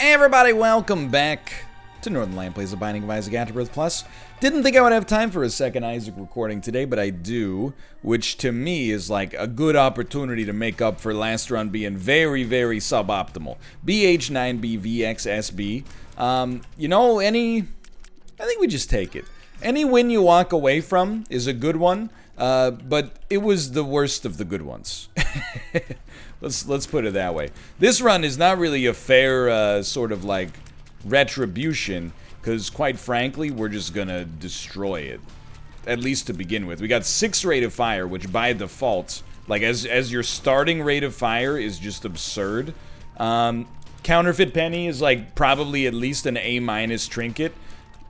Hey everybody, welcome back to Northernlion Plays The Binding of Isaac AFTERBIRTH Plus. Didn't think I would have time for a second Isaac recording today, but I do, which to me is like a good opportunity to make up for last run being very, very suboptimal. BH9BVXSB. I think we just take it. Any win you walk away from is a good one, but it was the worst of the good ones. Let's put it that way. This run is not really a fair sort of like retribution, because quite frankly, we're just gonna destroy it. At least to begin with. We got 6 rate of fire, which by default, like as your starting rate of fire is just absurd. Counterfeit Penny is like probably at least an A- trinket.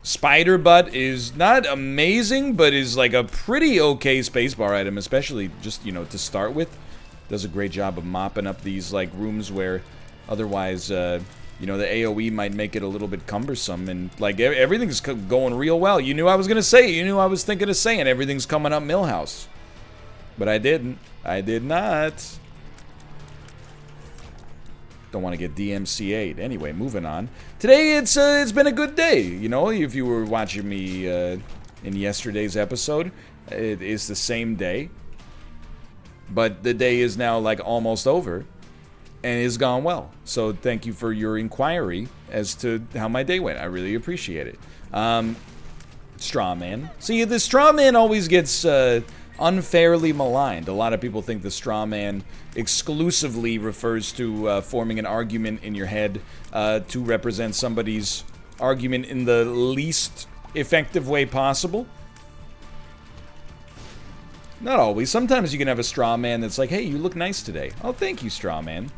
Spider Butt is not amazing, but is like a pretty okay spacebar item, especially just, you know, to start with. Does a great job of mopping up these like rooms where otherwise, you know, the AoE might make it a little bit cumbersome, and like everything's going real well. You knew I was gonna say it. You knew I was thinking of saying everything's coming up Millhouse, but I didn't. I did not. Don't want to get DMCA'd. Anyway, moving on. Today it's been a good day. You know, if you were watching me in yesterday's episode, it is the same day. But the day is now like almost over and it's gone well. So thank you for your inquiry as to how my day went. I really appreciate it. Strawman. See, the Strawman always gets unfairly maligned. A lot of people think the Strawman exclusively refers to forming an argument in your head to represent somebody's argument in the least effective way possible. Not always. Sometimes you can have a straw man that's like, hey, you look nice today. Oh, thank you, straw man.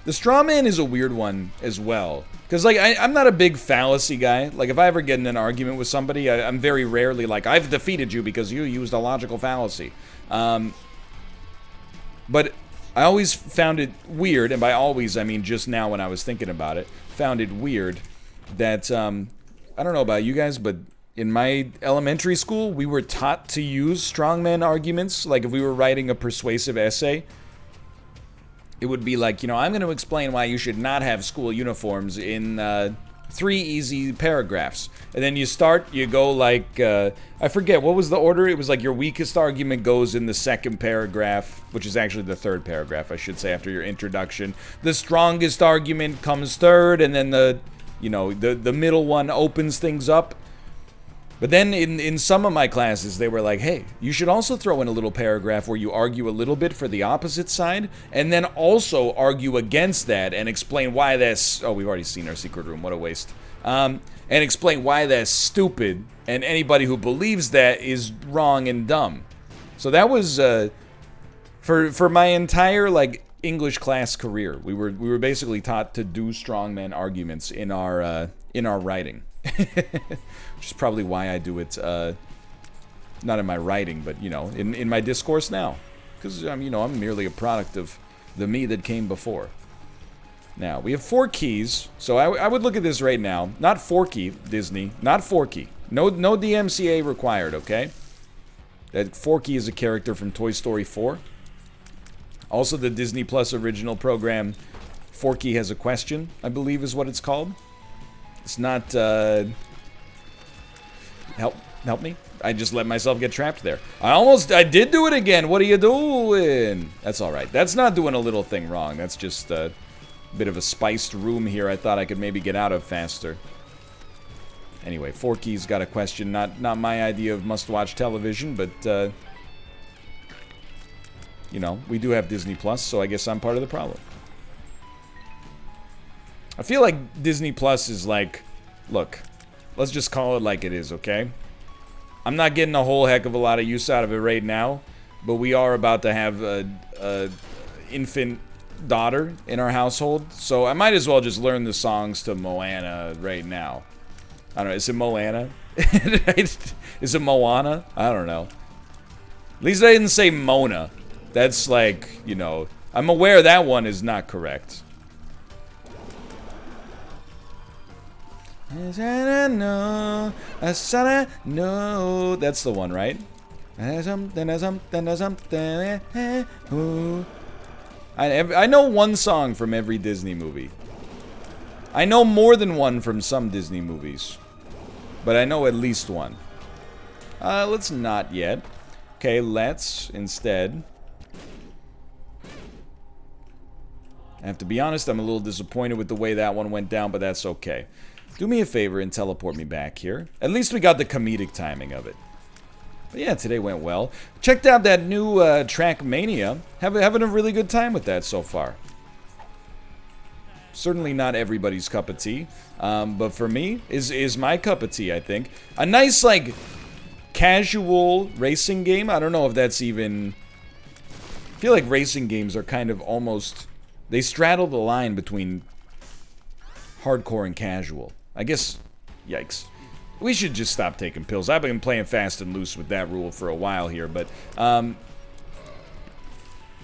The straw man is a weird one as well. Because, like, I'm not a big fallacy guy. Like, if I ever get in an argument with somebody, I'm very rarely like, I've defeated you because you used a logical fallacy. But I always found it weird, and by always, I mean just now when I was thinking about it, found it weird that, I don't know about you guys, but in my elementary school, we were taught to use strongman arguments. Like, if we were writing a persuasive essay, it would be like, you know, I'm going to explain why you should not have school uniforms in 3 easy paragraphs. And then you go like, I forget, what was the order? It was like your weakest argument goes in the 2nd paragraph, which is actually the 3rd paragraph, I should say, after your introduction. The strongest argument comes 3rd, and then the middle one opens things up. But then in some of my classes, they were like, hey, you should also throw in a little paragraph where you argue a little bit for the opposite side, and then also argue against that and explain why that's... Oh, we've already seen our secret room. What a waste. And explain why that's stupid, and anybody who believes that is wrong and dumb. So that was, for my entire, like, English class career, we were basically taught to do strongman arguments in our writing. Which is probably why I do it, not in my writing, but, you know, in my discourse now. Because, you know, I'm merely a product of the me that came before. Now, we have 4 keys, so I would look at this right now. Not Forky, Disney. Not Forky. No DMCA required, okay? That Forky is a character from Toy Story 4. Also, the Disney Plus original program, Forky Has a Question, I believe is what it's called. It's not, help me? I just let myself get trapped there. I did do it again. What are you doing? That's alright. That's not doing a little thing wrong. That's just a bit of a spiced room here I thought I could maybe get out of faster. Anyway, Forky's got a question. Not my idea of must-watch television, but, you know, we do have Disney Plus, so I guess I'm part of the problem. I feel like Disney Plus is like, look, let's just call it like it is, okay? I'm not getting a whole heck of a lot of use out of it right now, but we are about to have a infant daughter in our household, so I might as well just learn the songs to Moana right now. I don't know, is it Moana? Is it Moana? I don't know. At least I didn't say Mona. That's like, you know, I'm aware that one is not correct. No, that's the one, right? I know one song from every Disney movie. I know more than one from some Disney movies. But I know at least one. Let's not yet. Okay, let's instead. I have to be honest, I'm a little disappointed with the way that one went down, but that's okay. Do me a favor and teleport me back here. At least we got the comedic timing of it. But yeah, today went well. Checked out that new Trackmania. Having a really good time with that so far. Certainly not everybody's cup of tea. But for me, is my cup of tea, I think. A nice, like, casual racing game. I don't know if that's even... I feel like racing games are kind of almost... They straddle the line between hardcore and casual. I guess... Yikes. We should just stop taking pills. I've been playing fast and loose with that rule for a while here, but... I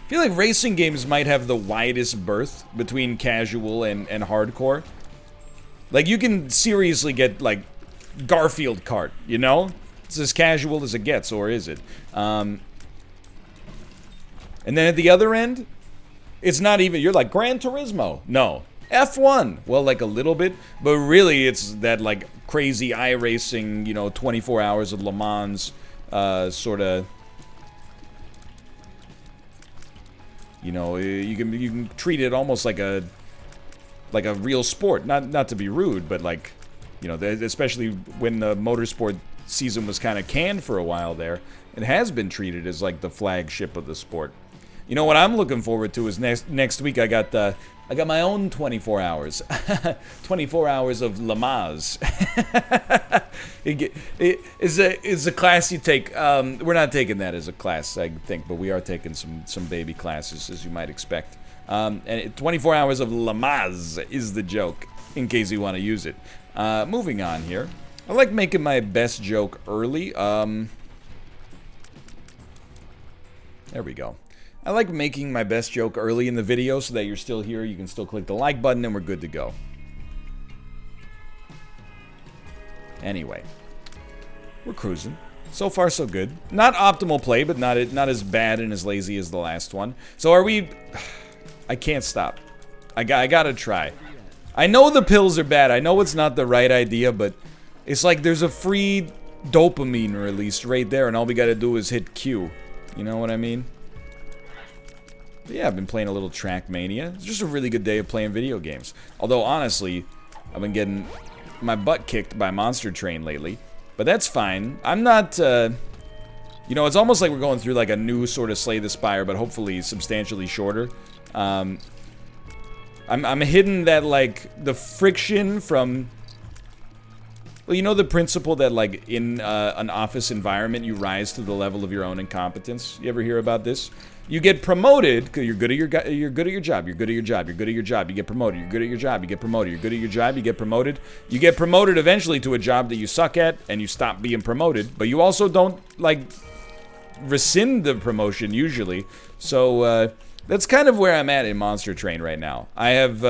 feel like racing games might have the widest berth between casual and hardcore. Like, you can seriously get, like, Garfield Kart, you know? It's as casual as it gets, or is it? And then at the other end, it's not even, you're like, Gran Turismo. No. F1. Well, like a little bit, but really it's that, like, crazy iRacing, you know, 24 hours of Le Mans, sort of... You know, you can treat it almost like a real sport. Not to be rude, but like, you know, especially when the motorsport season was kind of canned for a while there, it has been treated as like the flagship of the sport. You know what I'm looking forward to is next week I got my own 24 hours. 24 hours of Le Mans. It's a class you take. We're not taking that as a class, I think, but we are taking some baby classes, as you might expect. And 24 hours of Le Mans is the joke, in case you want to use it. Moving on here. I like making my best joke early. There we go. I like making my best joke early in the video so that you're still here, you can still click the like button, and we're good to go. Anyway, we're cruising. So far, so good. Not optimal play, but not as bad and as lazy as the last one. So are we... I can't stop. I gotta try. I know the pills are bad. I know it's not the right idea, but it's like there's a free dopamine release right there, and all we gotta do is hit Q. You know what I mean? But yeah, I've been playing a little Trackmania. It's just a really good day of playing video games. Although, honestly, I've been getting my butt kicked by Monster Train lately. But that's fine. I'm not, you know, it's almost like we're going through like a new sort of Slay the Spire, but hopefully substantially shorter. I'm hitting that, like, the friction from... Well, you know the principle that, like, in an office environment, you rise to the level of your own incompetence? You ever hear about this? You get promoted because you're good at your job. You're good at your job. You're good at your job. You get promoted. You're good at your job. You get promoted. You're good at your job. You get promoted. You get promoted eventually to a job that you suck at, and you stop being promoted. But you also don't, like, rescind the promotion usually. So that's kind of where I'm at in Monster Train right now. I have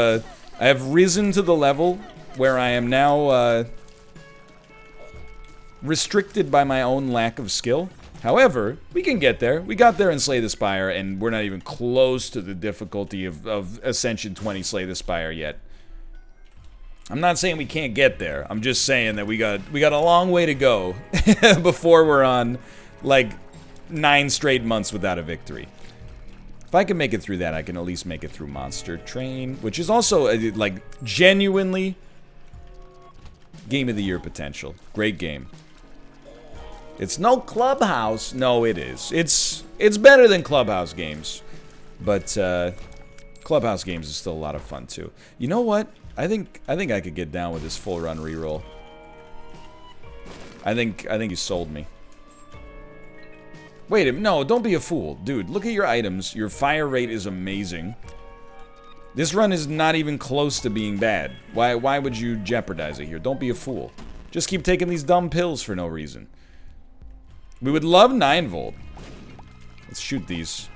risen to the level where I am now restricted by my own lack of skill. However, we can get there. We got there in Slay the Spire, and we're not even close to the difficulty of Ascension 20 Slay the Spire yet. I'm not saying we can't get there. I'm just saying that we got a long way to go before we're on, like, 9 straight months without a victory. If I can make it through that, I can at least make it through Monster Train, which is also, like, genuinely Game of the Year potential. Great game. It's no Clubhouse. No, it is. It's better than Clubhouse games. But Clubhouse games is still a lot of fun too. You know what? I think I could get down with this full run reroll. I think you sold me. Wait a minute. No, don't be a fool. Dude, look at your items. Your fire rate is amazing. This run is not even close to being bad. Why would you jeopardize it here? Don't be a fool. Just keep taking these dumb pills for no reason. We would love 9 volt. Let's shoot these.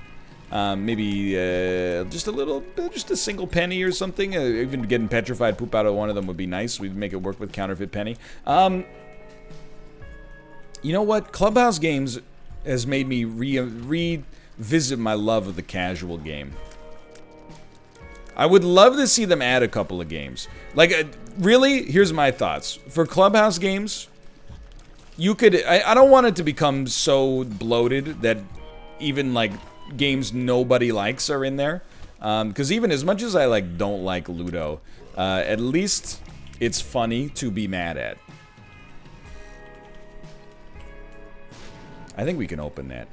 Maybe just a little, just a single penny or something. Even getting petrified poop out of one of them would be nice. We'd make it work with counterfeit penny. You know what? Clubhouse games has made me revisit my love of the casual game. I would love to see them add a couple of games. Like, really, here's my thoughts. For Clubhouse games, you could... I don't want it to become so bloated that even, like, games nobody likes are in there. Because even as much as I, like, don't like Ludo, at least it's funny to be mad at. I think we can open that.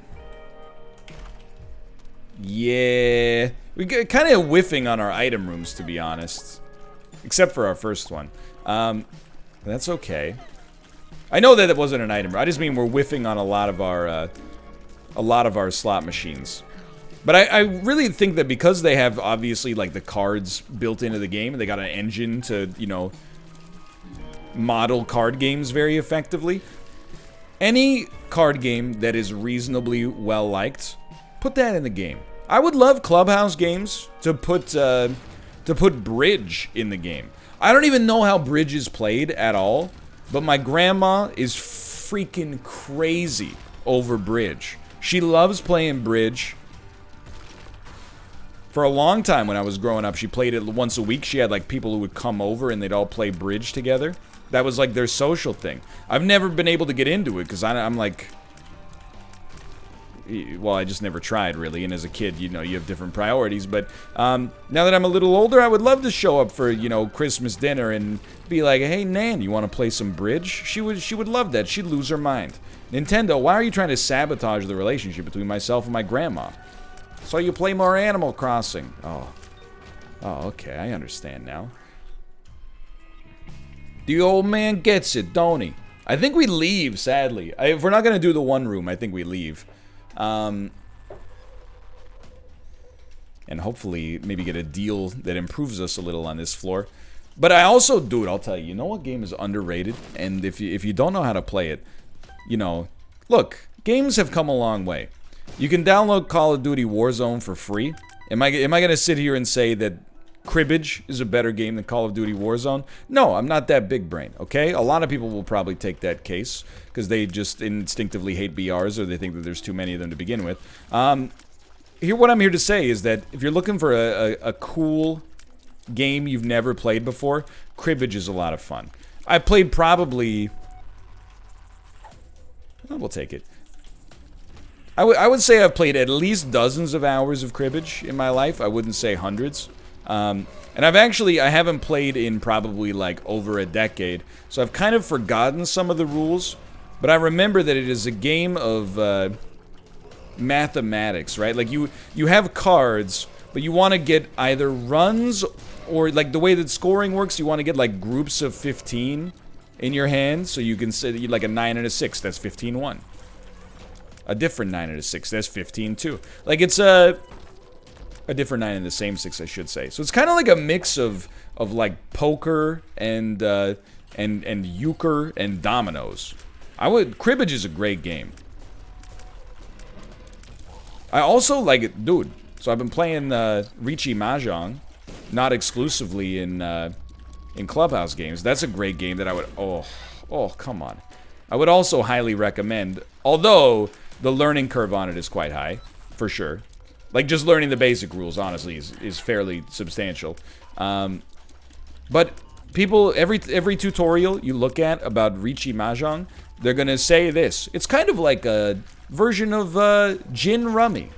Yeah, we get kind of whiffing on our item rooms, to be honest. Except for our first one. That's okay. I know that it wasn't an item room. I just mean we're whiffing on a lot of our slot machines. But I really think that because they have obviously like the cards built into the game, and they got an engine to, you know, model card games very effectively. Any card game that is reasonably well liked, put that in the game. I would love Clubhouse games to put Bridge in the game. I don't even know how Bridge is played at all, but my grandma is freaking crazy over Bridge. She loves playing Bridge. For a long time when I was growing up, she played it once a week. She had like people who would come over and they'd all play Bridge together. That was like their social thing. I've never been able to get into it because I'm like... Well, I just never tried, really, and as a kid, you know, you have different priorities, but now that I'm a little older, I would love to show up for, you know, Christmas dinner and be like, hey, Nan, you want to play some Bridge? She would love that. She'd lose her mind. Nintendo, why are you trying to sabotage the relationship between myself and my grandma? So you play more Animal Crossing. Oh, okay, I understand now. The old man gets it, don't he? I think we leave, sadly. If we're not going to do the one room, I think we leave. And hopefully maybe get a deal that improves us a little on this floor. But I also, dude, I'll tell you know what game is underrated? And if you don't know how to play it, you know, look, games have come a long way. You can download Call of Duty Warzone for free. Am I gonna sit here and say that Cribbage is a better game than Call of Duty Warzone? No, I'm not that big brain, okay? A lot of people will probably take that case because they just instinctively hate BRs or they think that there's too many of them to begin with. What I'm here to say is that if you're looking for a cool game you've never played before, Cribbage is a lot of fun. I played probably... Well, we'll take it. I would say I've played at least dozens of hours of Cribbage in my life. I wouldn't say hundreds. And I haven't played in probably like over a decade, so I've kind of forgotten some of the rules, but I remember that it is a game of mathematics, right? Like you have cards, but you want to get either runs or like the way that scoring works, you want to get like groups of 15 in your hand, so you can say like a 9 and a 6, that's 15-1. A different 9 and a 6, that's 15-2. Like it's a different 9 and the same 6, I should say. So it's kind of like a mix of like poker and euchre and dominoes. Cribbage is a great game. I also like it, dude. So I've been playing Riichi Mahjong, not exclusively in Clubhouse games. That's a great game that I would. Oh, come on. I would also highly recommend. Although the learning curve on it is quite high, for sure. Like, just learning the basic rules, honestly, is fairly substantial. But people, every tutorial you look at about Riichi Mahjong, they're gonna say this. It's kind of like a version of Gin Rummy.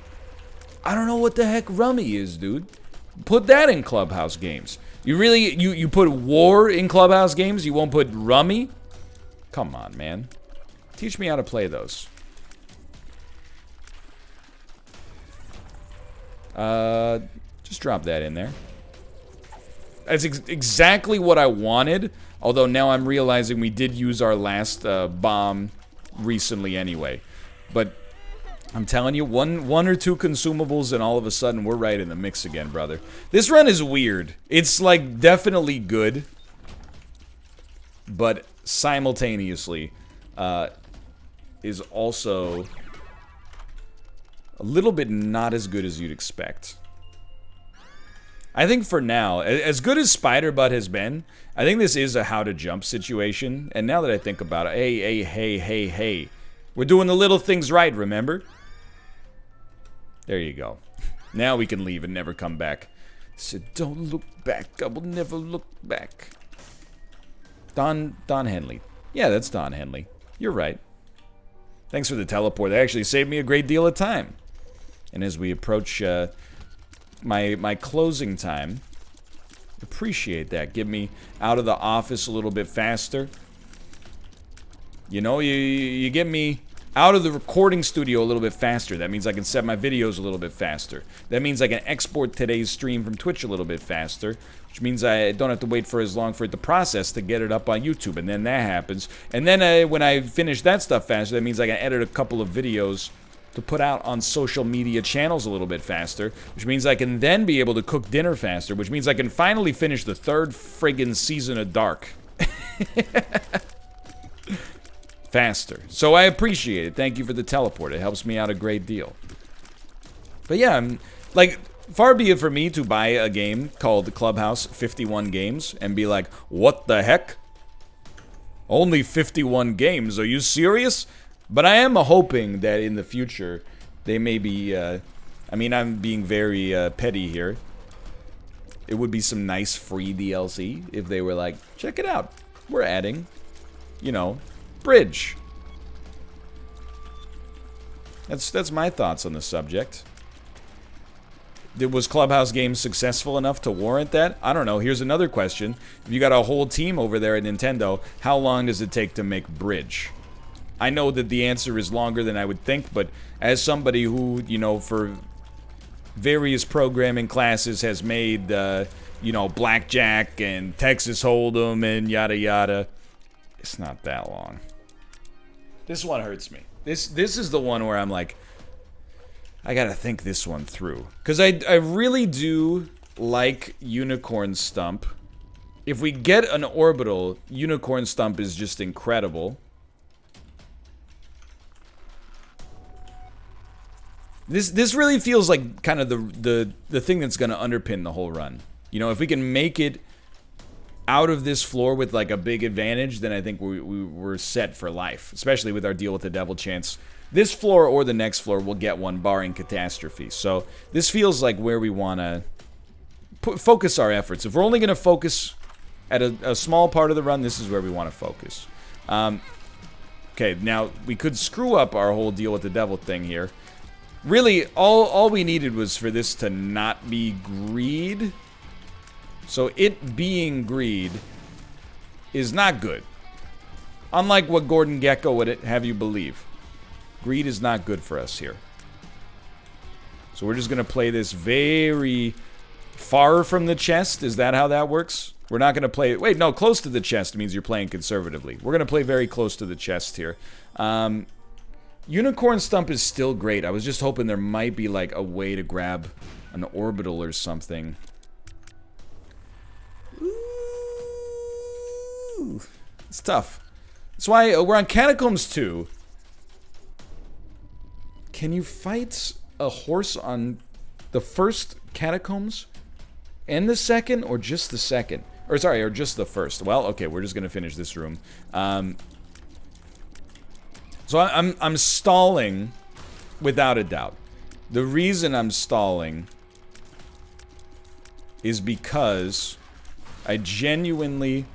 I don't know what the heck Rummy is, dude. Put that in Clubhouse games. You really, you put War in Clubhouse games, you won't put Rummy? Come on, man. Teach me how to play those. Just drop that in there. That's exactly what I wanted. Although now I'm realizing we did use our last bomb recently anyway. But I'm telling you, one or two consumables and all of a sudden we're right in the mix again, brother. This run is weird. It's like definitely good, but simultaneously is also a little bit not as good as you'd expect. I think for now, as good as Spider Butt has been, I think this is a how to jump situation. And now that I think about it, hey. We're doing the little things right, remember? There you go. Now we can leave and never come back. Said, don't look back. I will never look back. Don Henley. Yeah, that's Don Henley. You're right. Thanks for the teleport. That actually saved me a great deal of time. And as we approach my closing time, appreciate that. Get me out of the office a little bit faster. You know, you get me out of the recording studio a little bit faster. That means I can set my videos a little bit faster. That means I can export today's stream from Twitch a little bit faster, which means I don't have to wait for as long for it to process to get it up on YouTube. And then that happens. And then when I finish that stuff faster, that means I can edit a couple of videos to put out on social media channels a little bit faster, which means I can then be able to cook dinner faster, which means I can finally finish the 3rd friggin' season of Dark. Faster. So I appreciate it. Thank you for the teleport. It helps me out a great deal. But yeah, I'm, like, far be it for me to buy a game called Clubhouse 51 Games and be like, what the heck? Only 51 games, are you serious? But I am hoping that in the future, they may be, I mean, I'm being very petty here. It would be some nice free DLC if they were like, check it out. We're adding, you know, Bridge. That's my thoughts on the subject. Was Clubhouse Games successful enough to warrant that? I don't know. Here's another question. If you got a whole team over there at Nintendo, how long does it take to make Bridge? I know that the answer is longer than I would think, but as somebody who, you know, for various programming classes has made, you know, Blackjack and Texas Hold'em and yada yada, it's not that long. This one hurts me. This is the one where I'm like, I gotta think this one through. Because I really do like Unicorn Stump. If we get an orbital, Unicorn Stump is just incredible. This really feels like kind of the thing that's gonna underpin the whole run. You know, if we can make it out of this floor with like a big advantage, then I think we're set for life, especially with our deal with the devil chance. This floor or the next floor will get one, barring catastrophe. So this feels like where we want to focus our efforts. If we're only going to focus at a small part of the run, this is where we want to focus. Okay, now we could screw up our whole deal with the devil thing here. Really, all we needed was for this to not be greed. So it being greed is not good. Unlike what Gordon Gekko would have you believe. Greed is not good for us here. So we're just going to play this very far from the chest. Is that how that works? We're not going to play... Wait, no, close to the chest means you're playing conservatively. We're going to play very close to the chest here. Unicorn Stump is still great. I was just hoping there might be like a way to grab an orbital or something. Ooh, it's tough. That's why we're on Catacombs 2. Can you fight a horse on the first Catacombs and the second, or just the second? Or sorry, or just the first? Well, okay, we're just gonna finish this room. So I'm stalling, without a doubt. The reason I'm stalling is because I genuinely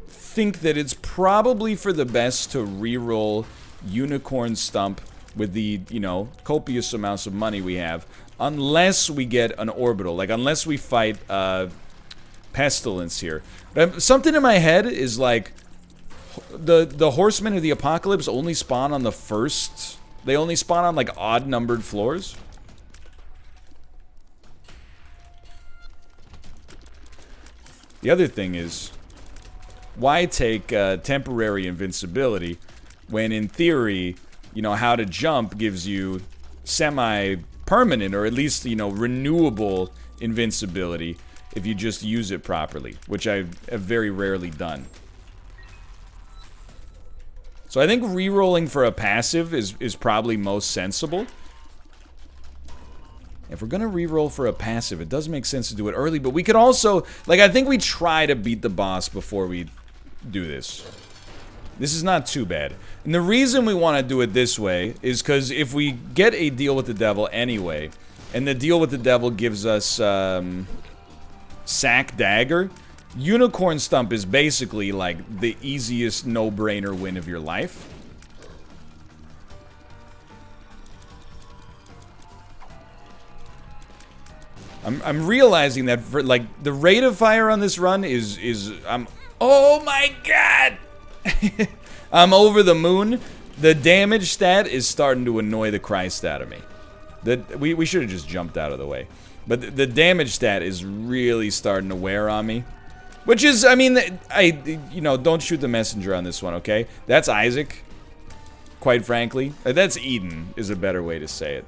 think that it's probably for the best to reroll Unicorn Stump with the, you know, copious amounts of money we have, unless we get an orbital, like unless we fight Pestilence here. But something in my head is like the Horsemen of the Apocalypse only spawn on the first. They only spawn on like odd numbered floors. The other thing is, why take temporary invincibility when in theory, you know, how to jump gives you semi-permanent, or at least, you know, renewable invincibility if you just use it properly, which I have very rarely done. So I think re-rolling for a passive is probably most sensible. If we're gonna re-roll for a passive, it does make sense to do it early, but we could also, like, I think we try to beat the boss before we do this. This is not too bad. And the reason we want to do it this way is because if we get a deal with the devil anyway, and the deal with the devil gives us sack dagger, unicorn stump is basically like the easiest no-brainer win of your life. I'm realizing that for like the rate of fire on this run is oh my god. I'm over the moon. The damage stat is starting to annoy the Christ out of me. We should have just jumped out of the way. But the damage stat is really starting to wear on me. Which is, I mean, you know, don't shoot the messenger on this one, okay? That's Isaac, quite frankly. That's Eden, is a better way to say it.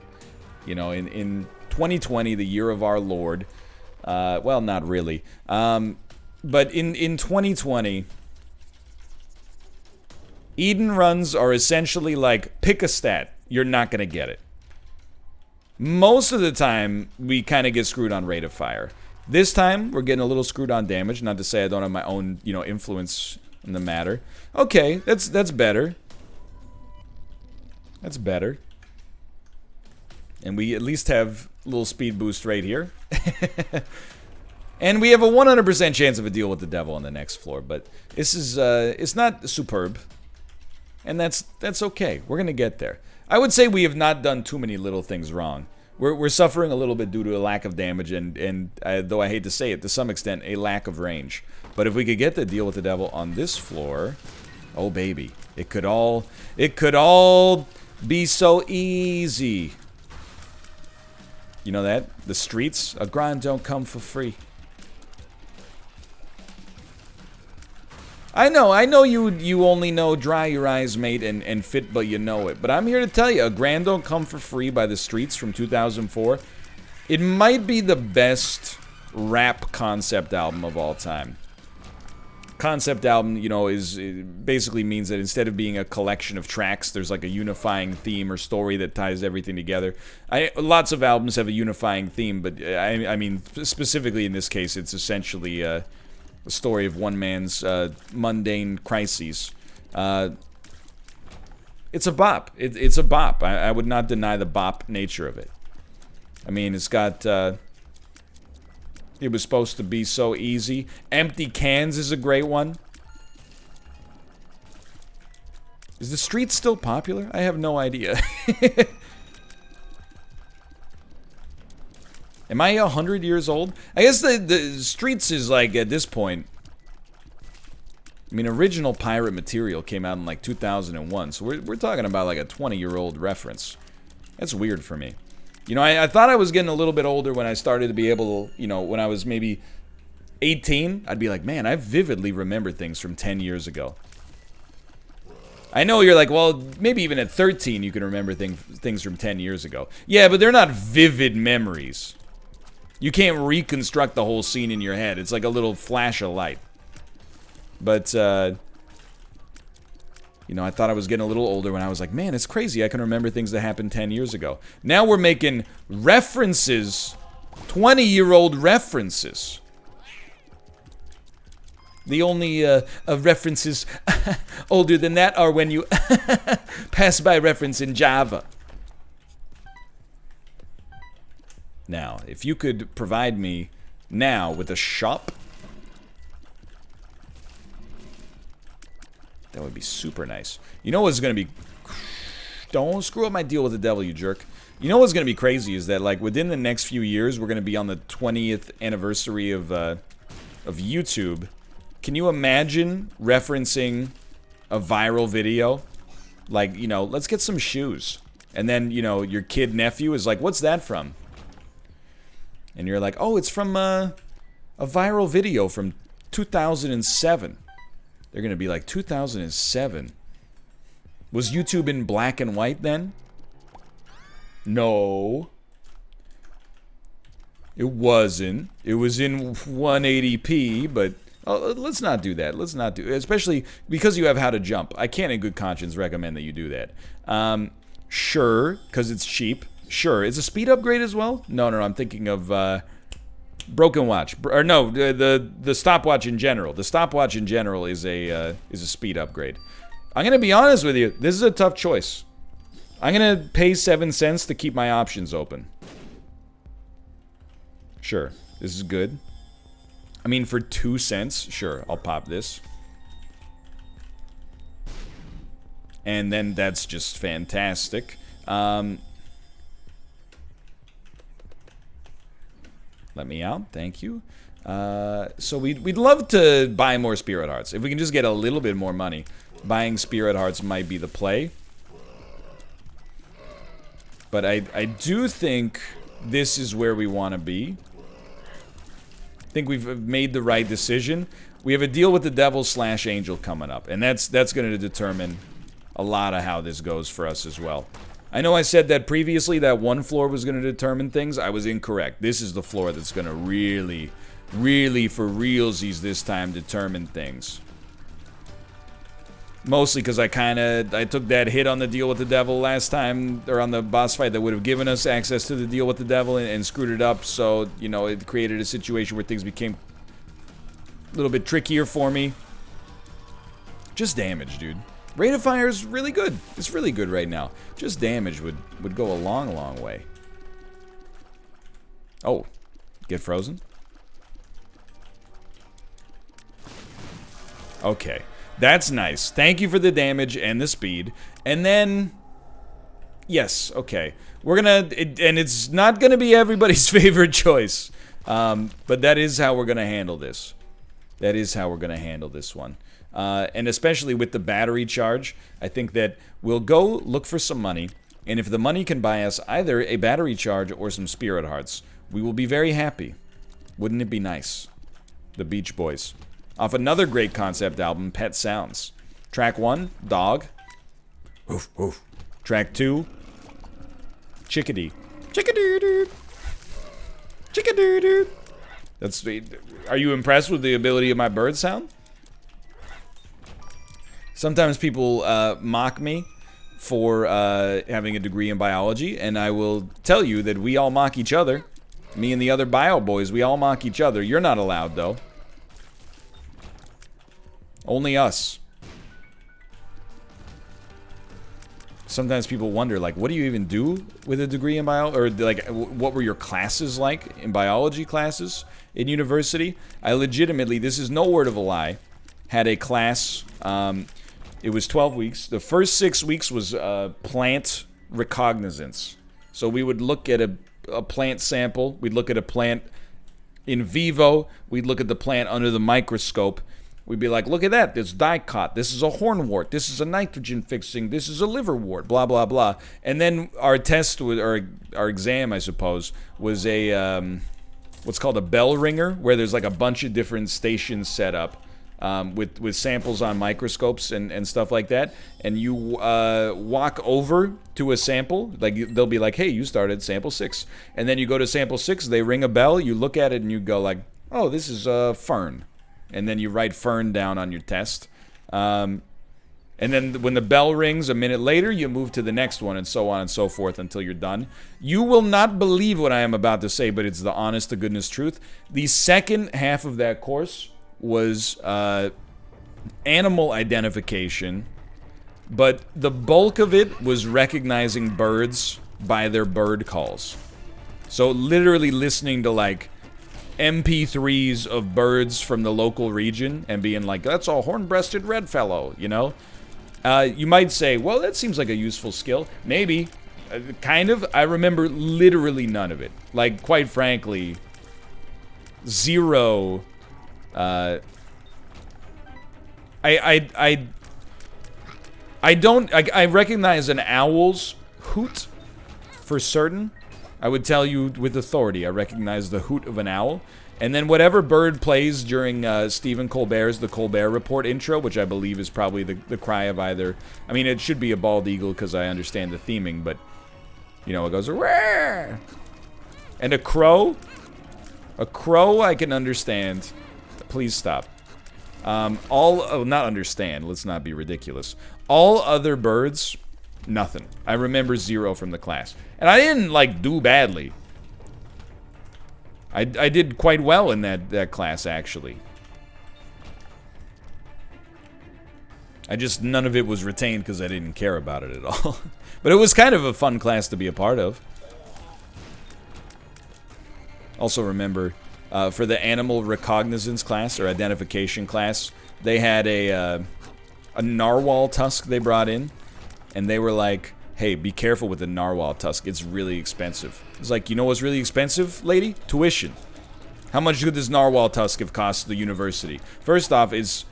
You know, in 2020, the year of our Lord, well, not really. But in 2020, Eden runs are essentially like, pick a stat, you're not going to get it. Most of the time, we kind of get screwed on rate of fire. This time, we're getting a little screwed on damage. Not to say I don't have my own, you know, influence in the matter. Okay, that's better. That's better. And we at least have a little speed boost right here. And we have a 100% chance of a deal with the devil on the next floor. But this is, it's not superb. And that's okay. We're going to get there. I would say we have not done too many little things wrong. We're suffering a little bit due to a lack of damage and though I hate to say it, to some extent, a lack of range. But if we could get the deal with the devil on this floor, oh baby, it could all be so easy. You know that? The streets, a grind don't come for free. I know you only know dry your eyes, mate, and fit but you know it. But I'm here to tell you, a grand don't come for free by the streets from 2004. It might be the best rap concept album of all time. Concept album, you know, it basically means that instead of being a collection of tracks, there's like a unifying theme or story that ties everything together. Lots of albums have a unifying theme, but I mean, specifically in this case, it's essentially the story of one man's mundane crises. It's a bop. It's a bop. I would not deny the bop nature of it. I mean, it's got... it was supposed to be so easy. Empty Cans is a great one. Is the street still popular? I have no idea. Am I 100 years old? I guess the streets is like, at this point... I mean, original pirate material came out in like 2001, so we're talking about like a 20-year-old reference. That's weird for me. You know, I thought I was getting a little bit older when I started to be able to, you know, when I was maybe 18, I'd be like, man, I vividly remember things from 10 years ago. I know you're like, well, maybe even at 13 you can remember things from 10 years ago. Yeah, but they're not vivid memories. You can't reconstruct the whole scene in your head. It's like a little flash of light. But, you know, I thought I was getting a little older when I was like, man, it's crazy. I can remember things that happened 10 years ago. Now we're making references, 20-year-old references. The only references older than that are when you pass by reference in Java. Now, if you could provide me now with a shop, that would be super nice. You know what's gonna be... Don't screw up my deal with the devil, you jerk. You know what's gonna be crazy is that, like, within the next few years, we're gonna be on the 20th anniversary of YouTube. Can you imagine referencing a viral video? Like, you know, let's get some shoes. And then, you know, your kid nephew is like, what's that from? And you're like, oh, it's from a viral video from 2007. They're going to be like, 2007? Was YouTube in black and white then? No. It wasn't. It was in 180p, but let's not do that. Let's not do it. Especially because you have How to Jump. I can't in good conscience recommend that you do that. Sure, because it's cheap. Sure. Is a speed upgrade as well? No, I'm thinking of... Broken Watch, or no, the stopwatch in general. The stopwatch in general is a speed upgrade. I'm going to be honest with you. This is a tough choice. I'm going to pay 7 cents to keep my options open. Sure. This is good. I mean, for 2 cents, sure, I'll pop this. And then that's just fantastic. Let me out. Thank you. So we'd love to buy more Spirit Hearts. If we can just get a little bit more money, buying Spirit Hearts might be the play. But I do think this is where we want to be. I think we've made the right decision. We have a deal with the devil / angel coming up. And that's going to determine a lot of how this goes for us as well. I know I said that previously, that one floor was going to determine things. I was incorrect. This is the floor that's going to really, really for realsies this time determine things. Mostly because I took that hit on the deal with the devil last time, or on the boss fight that would have given us access to the deal with the devil and screwed it up. So, you know, it created a situation where things became a little bit trickier for me. Just damage, dude. Rate of fire is really good. It's really good right now. Just damage would go a long, long way. Oh, get frozen? Okay. That's nice. Thank you for the damage and the speed. And then... Yes, okay. We're gonna... and it's not gonna be everybody's favorite choice. But that is how we're gonna handle this. That is how we're gonna handle this one. And especially with the battery charge, I think that we'll go look for some money. And if the money can buy us either a battery charge or some Spirit Hearts, we will be very happy. Wouldn't it be nice? The Beach Boys. Off another great concept album, Pet Sounds. Track 1, Dog. Oof, oof. Track 2, Chickadee. Chickadee-doo. Chickadee-doo. That's... Are you impressed with the ability of my bird sound? Sometimes people mock me for having a degree in biology, and I will tell you that we all mock each other. Me and the other bio boys, we all mock each other. You're not allowed, though. Only us. Sometimes people wonder, like, what do you even do with a degree in biology? Or, like, what were your classes like in biology classes in university? I legitimately, this is no word of a lie, had a class, it was 12 weeks. The first 6 weeks was plant recognizance. So we would look at a plant sample. We'd look at a plant in vivo. We'd look at the plant under the microscope. We'd be like, look at that, this dicot, this is a hornwort, this is a nitrogen fixing, this is a liverwort, blah, blah, blah. And then our test, or our exam, I suppose, was a, what's called a bell ringer, where there's like a bunch of different stations set up with samples on microscopes and stuff like that. And you walk over to a sample, like they'll be like, hey, you started sample 6. And then you go to sample 6, they ring a bell, you look at it and you go like, oh, this is a fern. And then you write fern down on your test. And then when the bell rings a minute later, you move to the next one, and so on and so forth until you're done. You will not believe what I am about to say, but it's the honest to goodness truth. The second half of that course was animal identification, but the bulk of it was recognizing birds by their bird calls. So literally listening to, like, MP3s of birds from the local region and being like, that's a horn-breasted red fellow, you know? You might say, well, that seems like a useful skill. Maybe. Kind of. I remember literally none of it. Like, quite frankly, zero. I recognize an owl's hoot for certain. I would tell you with authority, I recognize the hoot of an owl. And then whatever bird plays during Stephen Colbert's The Colbert Report intro, which I believe is probably the cry of either... I mean, it should be a bald eagle because I understand the theming, but... You know, it goes... Rawr! And a crow? A crow I can understand. Please stop. Not understand, let's not be ridiculous. All other birds... Nothing. I remember 0 from the class. And I didn't, like, do badly. I did quite well in that class, actually. None of it was retained because I didn't care about it at all. But it was kind of a fun class to be a part of. Also remember, for the animal recognizance class, or identification class, they had a narwhal tusk they brought in. And they were like, hey, be careful with the narwhal tusk. It's really expensive. It's like, you know what's really expensive, lady? Tuition. How much could this narwhal tusk have cost the university? First off, it's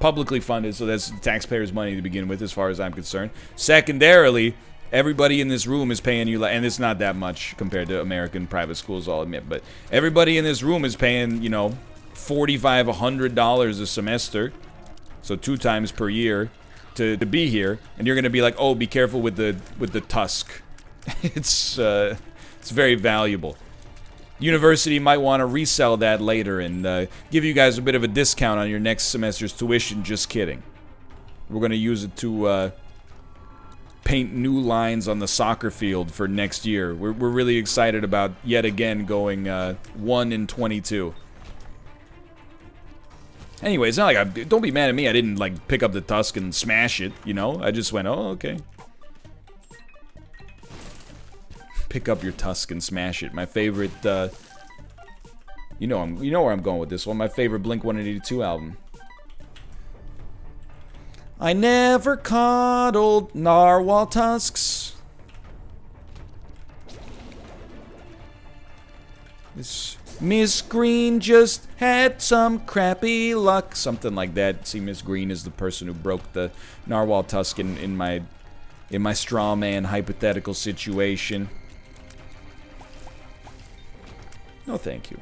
publicly funded, so that's taxpayers' money to begin with, as far as I'm concerned. Secondarily, everybody in this room is paying you, and it's not that much compared to American private schools, I'll admit, but everybody in this room is paying, you know, $45, $100 a semester, so 2 times per year to be here, and you're gonna be like, oh, be careful with the tusk. It's very valuable. University might want to resell that later and give you guys a bit of a discount on your next semester's tuition. Just kidding. We're going to use it to paint new lines on the soccer field for next year. We're really excited about, yet again, going 1-22. Anyway, it's not like don't be mad at me. I didn't, like, pick up the tusk and smash it, you know? I just went, oh, okay. Pick up your tusk and smash it. My favorite, you know where I'm going with this one. My favorite Blink-182 album. I never coddled narwhal tusks. This Miss Green just had some crappy luck. Something like that. See, Miss Green is the person who broke the narwhal tusk in my straw man hypothetical situation. No, thank you.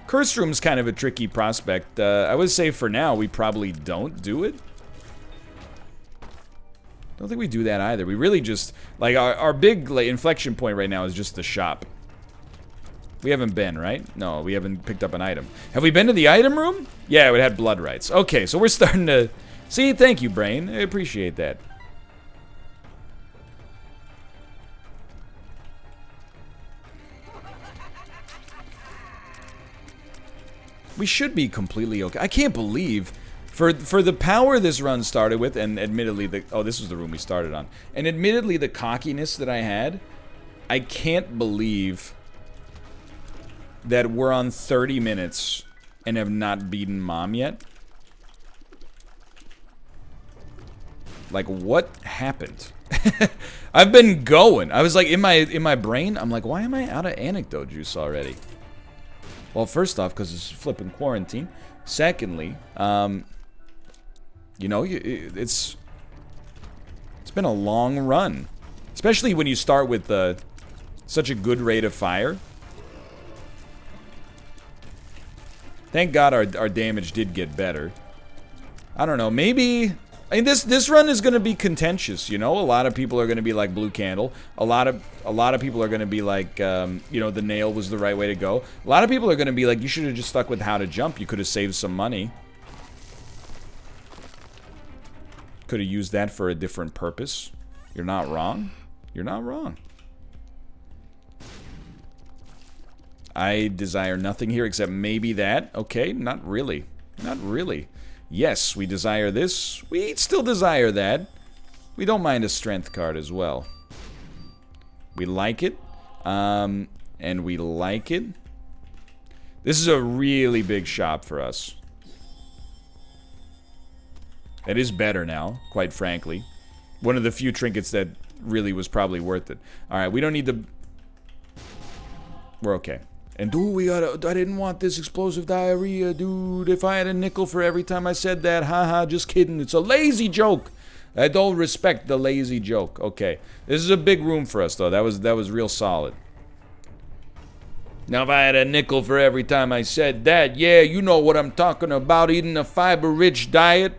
Curse Room's kind of a tricky prospect. I would say for now, we probably don't do it. Don't think we do that either. We really just, like, our big like, inflection point right now is just the shop. We haven't been, right? No, we haven't picked up an item. Have we been to the item room? Yeah, it had blood rights. Okay, so we're starting to... See, thank you, Brain. I appreciate that. We should be completely okay. I can't believe, for the power this run started with, and admittedly, this was the room we started on, and admittedly the cockiness that I had, I can't believe that we're on 30 minutes and have not beaten Mom yet. Like, what happened? I've been going. I was like, in my brain, I'm like, why am I out of anecdote juice already? Well, first off, because it's flipping quarantine. Secondly, you know, it's been a long run. Especially when you start with such a good rate of fire. Thank God our damage did get better. I don't know, maybe... I mean, this run is going to be contentious, you know? A lot of people are going to be like Blue Candle. A lot of people are going to be like, you know, the nail was the right way to go. A lot of people are going to be like, you should have just stuck with how to jump. You could have saved some money. Could have used that for a different purpose. You're not wrong. You're not wrong. I desire nothing here except maybe that. Okay, not really. Not really. Yes, we desire this. We still desire that. We don't mind a strength card as well. We like it. And we like it. This is a really big shop for us. It is better now, quite frankly. One of the few trinkets that really was probably worth it. Alright, we don't need the... We're okay. And dude, I didn't want this explosive diarrhea, dude. If I had a nickel for every time I said that, haha, just kidding. It's a lazy joke. I don't respect the lazy joke. Okay. This is a big room for us, though. That was real solid. Now, if I had a nickel for every time I said that, yeah, you know what I'm talking about, eating a fiber-rich diet.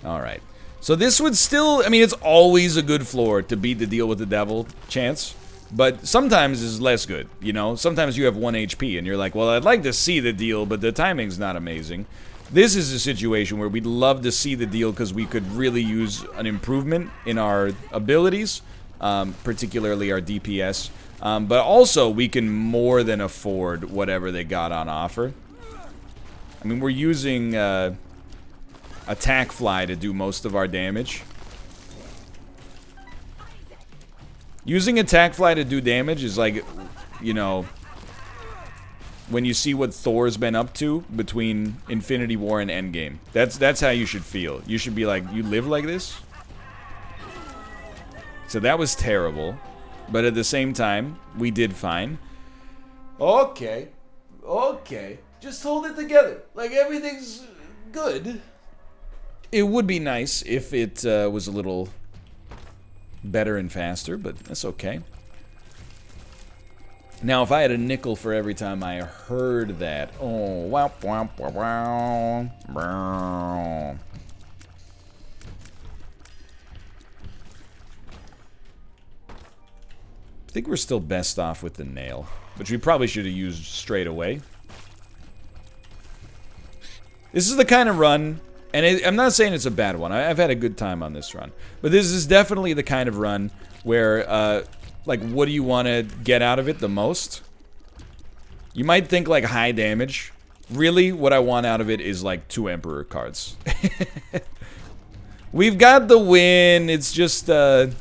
All right. So this would still, I mean, it's always a good floor to beat the deal with the devil chance, but sometimes it's less good, you know? Sometimes you have 1 HP and you're like, well, I'd like to see the deal, but the timing's not amazing. This is a situation where we'd love to see the deal because we could really use an improvement in our abilities, particularly our DPS. But also, we can more than afford whatever they got on offer. I mean, we're using Attack Fly to do most of our damage. Using Attack Fly to do damage is like, you know, when you see what Thor's been up to between Infinity War and Endgame. That's how you should feel. You should be like, you live like this? So that was terrible. But at the same time, we did fine. Okay. Okay. Just hold it together. Like, everything's good. It would be nice if it was a little better and faster, but that's okay. Now, if I had a nickel for every time I heard that... Oh, wow, wow, wow, wow. I think we're still best off with the nail, which we probably should have used straight away. This is the kind of run, and I'm not saying it's a bad one. I've had a good time on this run. But this is definitely the kind of run where, like, what do you want to get out of it the most? You might think, like, high damage. Really, what I want out of it is, like, 2 Emperor cards. We've got the win. It's just, it's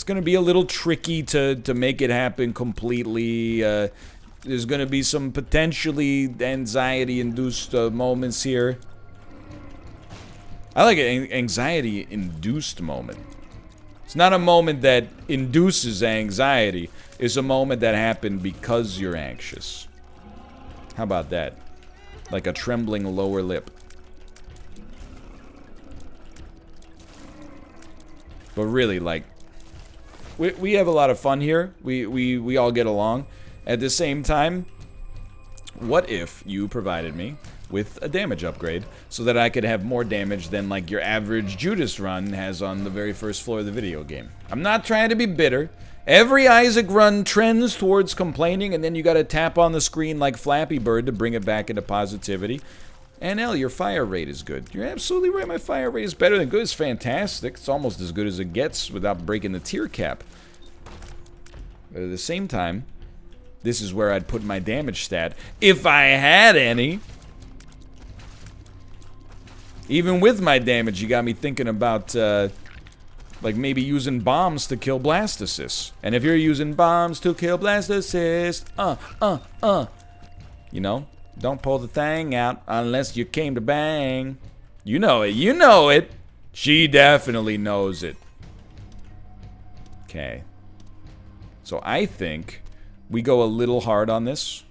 gonna be a little tricky to make it happen completely. There's gonna be some potentially anxiety-induced moments here. I like an anxiety-induced moment. It's not a moment that induces anxiety. It's a moment that happened because you're anxious. How about that? Like a trembling lower lip. But really, like, we have a lot of fun here. We all get along. At the same time, what if you provided me with a damage upgrade so that I could have more damage than, like, your average Judas run has on the very first floor of the video game? I'm not trying to be bitter. Every Isaac run trends towards complaining, and then you gotta tap on the screen like Flappy Bird to bring it back into positivity. And L, your fire rate is good. You're absolutely right, my fire rate is better than good. It's fantastic. It's almost as good as it gets without breaking the tier cap. But at the same time, this is where I'd put my damage stat, if I had any. Even with my damage, you got me thinking about, like, maybe using bombs to kill Blastocysts. And if you're using bombs to kill Blastocysts, you know, don't pull the thing out unless you came to bang. You know it, you know it. She definitely knows it. Okay. So I think we go a little hard on this.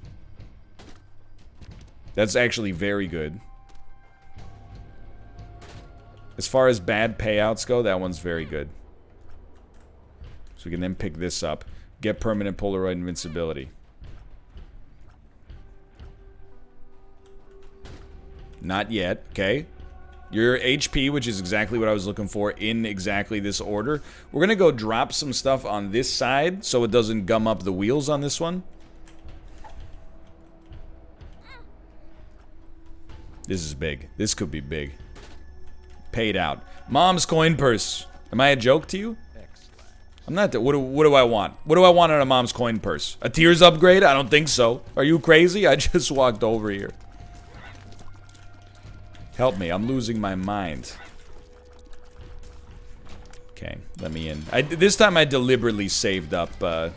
That's actually very good. As far as bad payouts go, that one's very good. So we can then pick this up. Get permanent Polaroid invincibility. Not yet, okay. Your HP, which is exactly what I was looking for in exactly this order. We're gonna go drop some stuff on this side so it doesn't gum up the wheels on this one. This is big. This could be big. Paid out. Mom's coin purse. Am I a joke to you? I'm not. What do I want? What do I want out of Mom's coin purse? A tiers upgrade? I don't think so. Are you crazy? I just walked over here. Help me. I'm losing my mind. Okay, let me in. This time I deliberately saved up the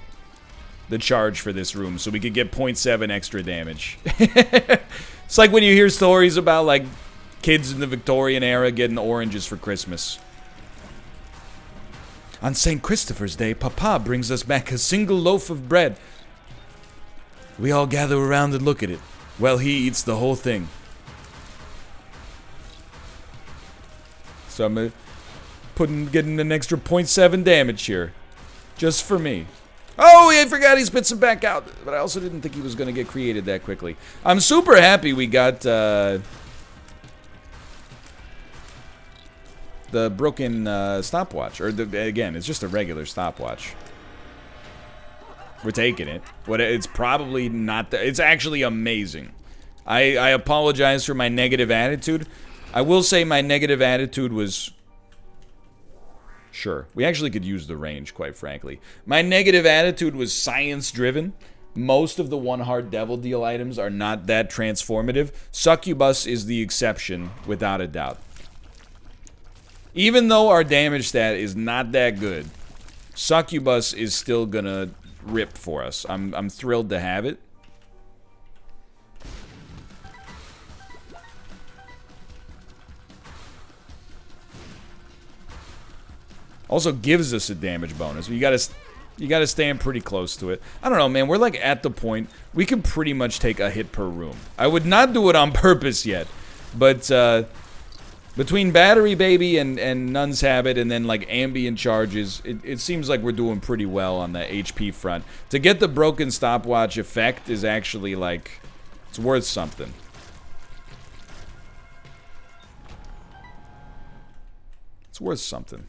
charge for this room so we could get 0.7 extra damage. It's like when you hear stories about, like, kids in the Victorian era getting oranges for Christmas. On St. Christopher's Day, Papa brings us back a single loaf of bread. We all gather around and look at it. Well, he eats the whole thing. So I'm getting an extra 0.7 damage here. Just for me. Oh, I forgot he spits him back out. But I also didn't think he was going to get created that quickly. I'm super happy we got the broken stopwatch. Or, again, it's just a regular stopwatch. We're taking it. It's probably not... It's actually amazing. I apologize for my negative attitude. I will say my negative attitude was Sure. We actually could use the range, quite frankly. My negative attitude was science-driven. Most of the one Heart Devil Deal items are not that transformative. Succubus is the exception, without a doubt. Even though our damage stat is not that good, Succubus is still gonna rip for us. I'm thrilled to have it. Also gives us a damage bonus. You gotta stand pretty close to it. I don't know, man. We're like at the point we can pretty much take a hit per room. I would not do it on purpose yet, but between Battery Baby and Nun's Habit and then like ambient charges, it seems like we're doing pretty well on the HP front. To get the broken stopwatch effect is actually like, it's worth something. It's worth something.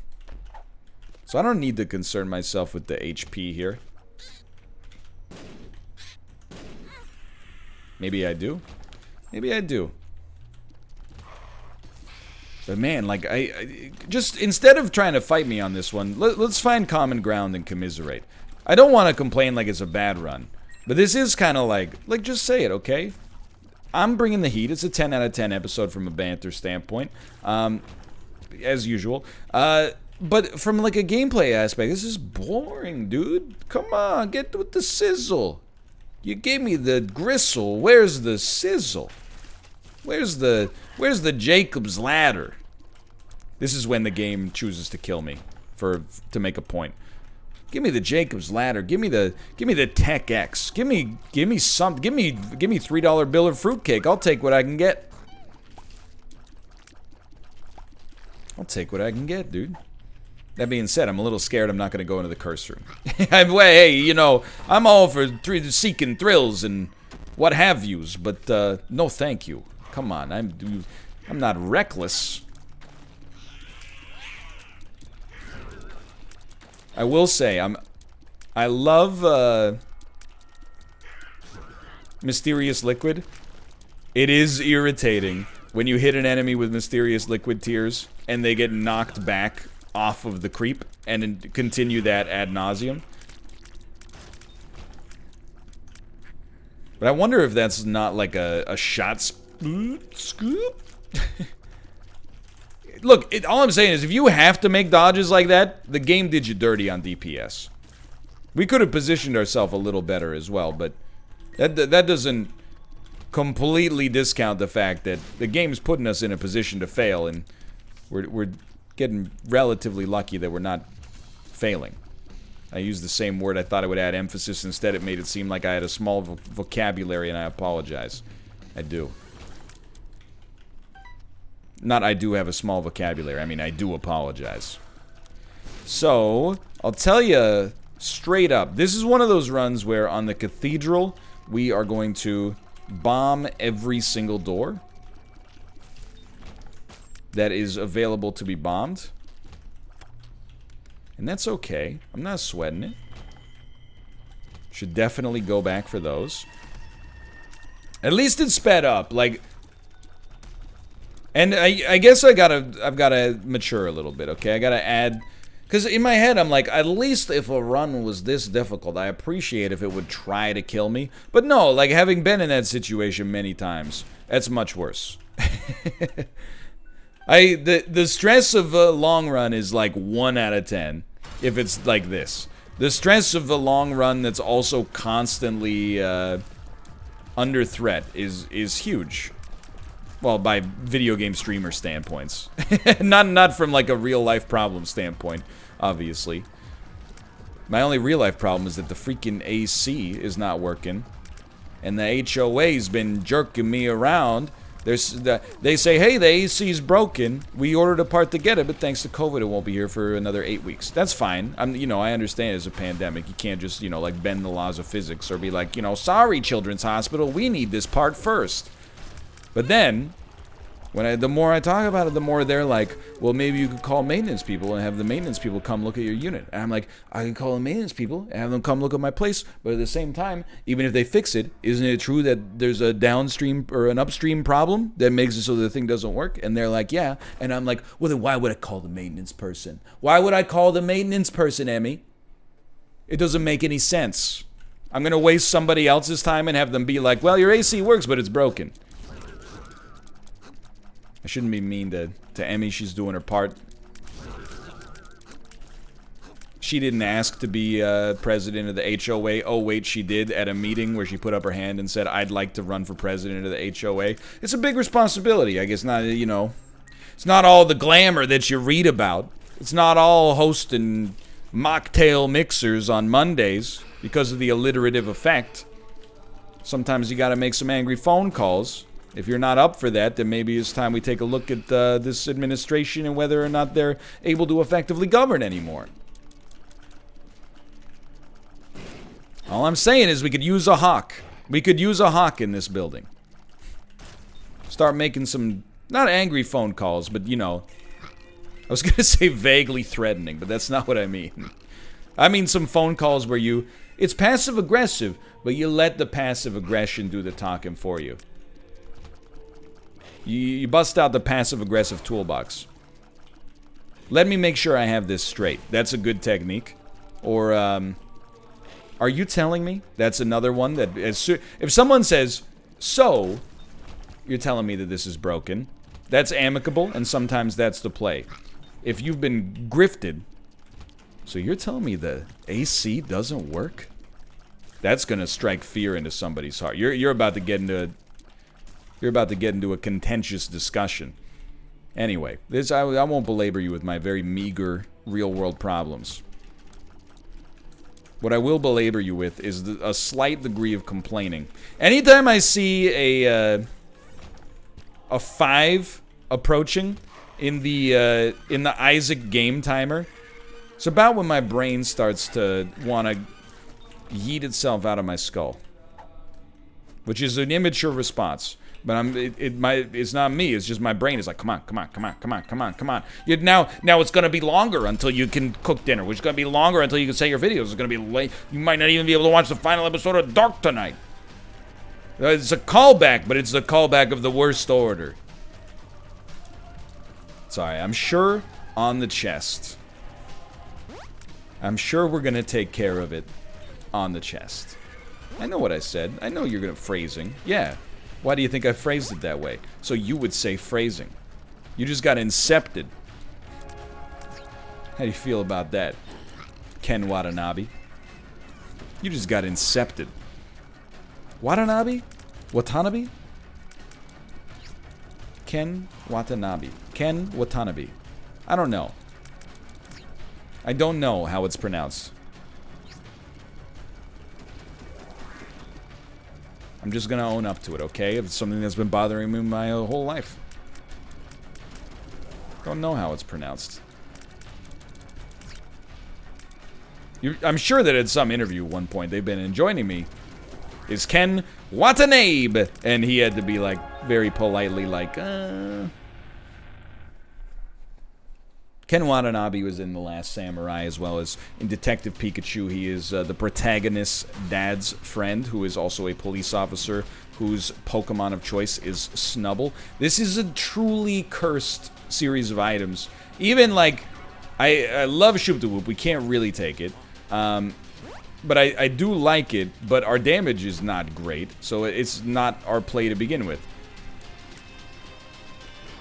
So I don't need to concern myself with the HP here. Maybe I do. Maybe I do. But man, like, I just, instead of trying to fight me on this one, let's find common ground and commiserate. I don't want to complain like it's a bad run. But this is kind of like, just say it, okay? I'm bringing the heat. It's a 10 out of 10 episode from a banter standpoint. As usual. But from like a gameplay aspect, this is boring, dude. Come on, get with the sizzle. You gave me the gristle. Where's the sizzle? Where's the Jacob's ladder? This is when the game chooses to kill me to make a point. Give me the Jacob's ladder. Give me the Tech X. Give me $3 bill of fruitcake. I'll take what I can get. I'll take what I can get, dude. That being said, I'm a little scared I'm not going to go into the curse room. Hey, you know, I'm all for seeking thrills and what have yous, but no thank you. Come on, I'm not reckless. I will say, I love Mysterious Liquid. It is irritating when you hit an enemy with Mysterious Liquid Tears and they get knocked back off of the creep and continue that ad nauseum. But I wonder if that's not like a shot scoop. Look, all I'm saying is if you have to make dodges like that, the game did you dirty on DPS. We could have positioned ourselves a little better as well, but that doesn't completely discount the fact that the game's putting us in a position to fail, and we're getting relatively lucky that we're not failing. I used the same word. I thought it would add emphasis. Instead, it made it seem like I had a small vocabulary, and I apologize. I do. Not I do have a small vocabulary. I mean, I do apologize. So, I'll tell you straight up. This is one of those runs where on the Cathedral, we are going to bomb every single door that is available to be bombed. And that's okay. I'm not sweating it. Should definitely go back for those. At least it's sped up, like. And I guess I've gotta mature a little bit, okay? I gotta add, because in my head I'm like, at least if a run was this difficult, I appreciate if it would try to kill me. But no, like having been in that situation many times, that's much worse. The stress of a long run is like 1 out of 10 if it's like this. The stress of a long run that's also constantly under threat is huge. Well, by video game streamer standpoints. not from like a real life problem standpoint, obviously. My only real life problem is that the freaking AC is not working. And the HOA's been jerking me around. They say, hey, the AC's broken. We ordered a part to get it, but thanks to COVID, it won't be here for another 8 weeks. That's fine. I understand it's a pandemic. You can't just, like bend the laws of physics or be like, sorry, Children's Hospital, we need this part first. But then, The more I talk about it, the more they're like, well, maybe you could call maintenance people and have the maintenance people come look at your unit. And I'm like, I can call the maintenance people and have them come look at my place. But at the same time, even if they fix it, isn't it true that there's a downstream or an upstream problem that makes it so the thing doesn't work? And they're like, yeah. And I'm like, well, then why would I call the maintenance person? Why would I call the maintenance person, Emmy? It doesn't make any sense. I'm going to waste somebody else's time and have them be like, well, your AC works, but it's broken. I shouldn't be mean to Emmy. She's doing her part. She didn't ask to be president of the HOA. Oh, wait, she did at a meeting where she put up her hand and said, I'd like to run for president of the HOA. It's a big responsibility. I guess not, you know. It's not all the glamour that you read about. It's not all hosting mocktail mixers on Mondays because of the alliterative effect. Sometimes you got to make some angry phone calls. If you're not up for that, then maybe it's time we take a look at this administration and whether or not they're able to effectively govern anymore. All I'm saying is we could use a hawk. We could use a hawk in this building. Start making some, not angry phone calls, but, you know, I was going to say vaguely threatening, but that's not what I mean. I mean some phone calls where it's passive-aggressive, but you let the passive aggression do the talking for you. You bust out the passive-aggressive toolbox. Let me make sure I have this straight. That's a good technique. Or, are you telling me? That's another one that, if someone says, so, you're telling me that this is broken. That's amicable, and sometimes that's the play. If you've been grifted, so you're telling me the AC doesn't work? That's gonna strike fear into somebody's heart. You're about to get into a contentious discussion. Anyway, I won't belabor you with my very meager real-world problems. What I will belabor you with is a slight degree of complaining. Anytime I see a 5 approaching in the Isaac game timer, it's about when my brain starts to want to yeet itself out of my skull, which is an immature response. But it's not me. It's just my brain is like, come on. Now it's gonna be longer until you can cook dinner. Which is gonna be longer until you can say your videos. It's gonna be late. You might not even be able to watch the final episode of Dark tonight. It's a callback, but it's the callback of the worst order. Sorry, I'm sure on the chest. I'm sure we're gonna take care of it on the chest. I know what I said. I know you're gonna phrasing. Yeah. Why do you think I phrased it that way? So you would say phrasing. You just got incepted. How do you feel about that, Ken Watanabe? You just got incepted. Watanabe? Watanabe? Ken Watanabe. Ken Watanabe. I don't know. I don't know how it's pronounced. I'm just gonna own up to it, okay? It's something that's been bothering me my whole life. Don't know how it's pronounced. I'm sure that at some interview at one point they've been joining me is Ken Watanabe, and he had to be like very politely like, Ken Watanabe was in The Last Samurai as well as in Detective Pikachu. He is the protagonist's dad's friend, who is also a police officer whose Pokemon of choice is Snubble. This is a truly cursed series of items. Even like, I love Shoop da Whoop. We can't really take it. But I do like it, but our damage is not great, so it's not our play to begin with.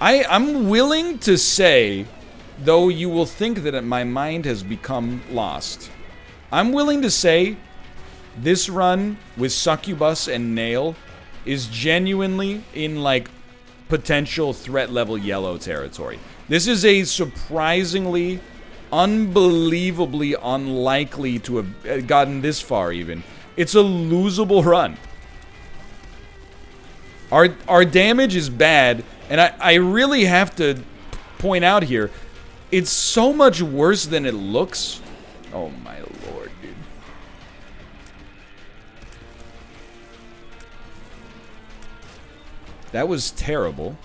I'm willing to say, though you will think that my mind has become lost, I'm willing to say this run with Succubus and Nail is genuinely in, like, potential threat level yellow territory. This is a surprisingly, unbelievably unlikely to have gotten this far even. It's a losable run. Our damage is bad, and I really have to point out here, it's so much worse than it looks. Oh my lord, dude. That was terrible.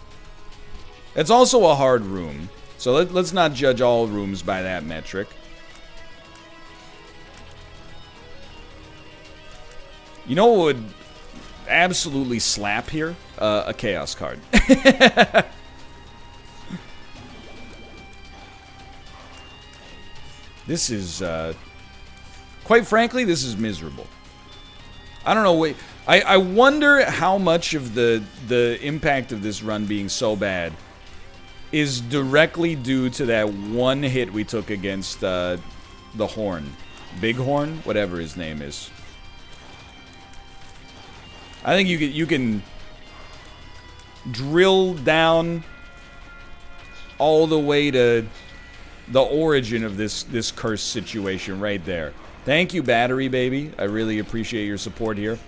It's also a hard room, so let's not judge all rooms by that metric. You know what would absolutely slap here? A chaos card. This is, quite frankly, this is miserable. I don't know, wait, I wonder how much of the impact of this run being so bad is directly due to that one hit we took against the Horn. Bighorn? Whatever his name is. I think you can drill down all the way to the origin of this cursed situation right there. Thank you, Battery Baby. I really appreciate your support here.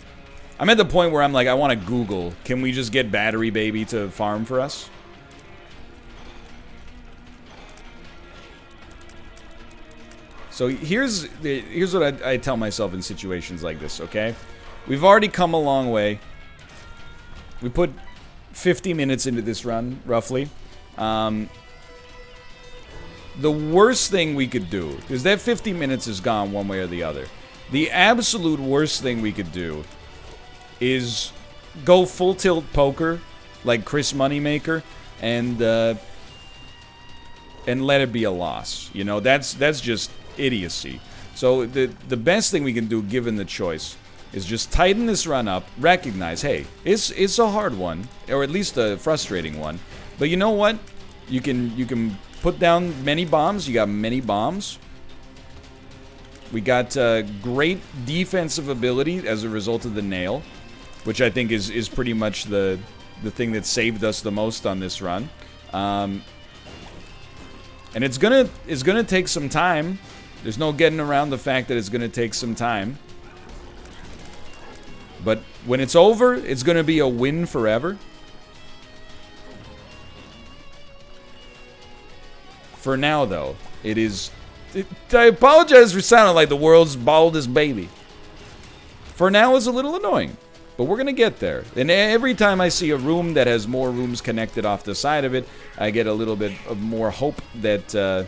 I'm at the point where I'm like, I want to Google, can we just get Battery Baby to farm for us? So here's what I tell myself in situations like this, okay? We've already come a long way. We put 50 minutes into this run, roughly. The worst thing we could do, because that 50 minutes is gone one way or the other. The absolute worst thing we could do is go full tilt poker, like Chris Moneymaker, and let it be a loss. You know, that's just idiocy. So the best thing we can do, given the choice, is just tighten this run up, recognize, hey, it's a hard one, or at least a frustrating one. But you know what? You can put down many bombs. You got many bombs. We got great defensive ability as a result of the nail, which I think is pretty much the thing that saved us the most on this run. And it's gonna take some time. There's no getting around the fact that it's gonna take some time. But when it's over, it's gonna be a win forever. For now, though, it is... I apologize for sounding like the world's baldest baby. For now, it's a little annoying. But we're going to get there. And every time I see a room that has more rooms connected off the side of it, I get a little bit of more hope that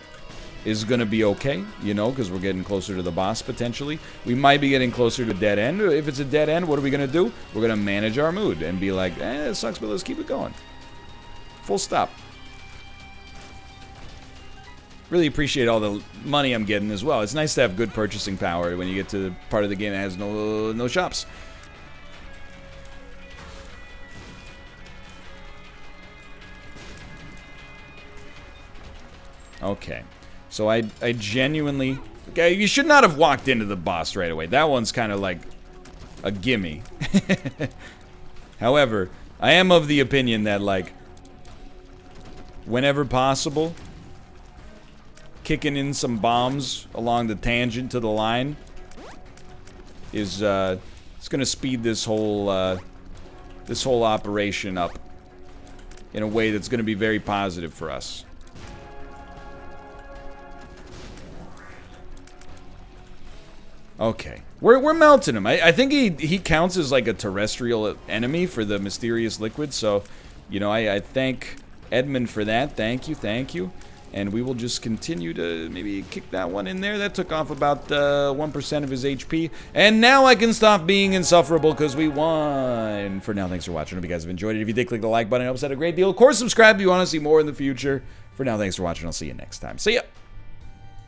is going to be okay, you know, because we're getting closer to the boss, potentially. We might be getting closer to a dead end. If it's a dead end, what are we going to do? We're going to manage our mood and be like, it sucks, but let's keep it going. Full stop. Really appreciate all the money I'm getting as well. It's nice to have good purchasing power when you get to the part of the game that has no shops. Okay. So I genuinely... Okay, you should not have walked into the boss right away. That one's kind of like a gimme. However, I am of the opinion that, like, whenever possible, kicking in some bombs along the tangent to the line is it's gonna speed this whole operation up in a way that's gonna be very positive for us. Okay, we're melting him. I think he counts as like a terrestrial enemy for the mysterious liquid. So, you know, I thank Edmund for that. Thank you. And we will just continue to maybe kick that one in there. That took off about 1% of his HP. And now I can stop being insufferable because we won. For now, thanks for watching. I hope you guys have enjoyed it. If you did, click the like button. It helps out a great deal. Of course, subscribe if you want to see more in the future. For now, thanks for watching. I'll see you next time. See ya.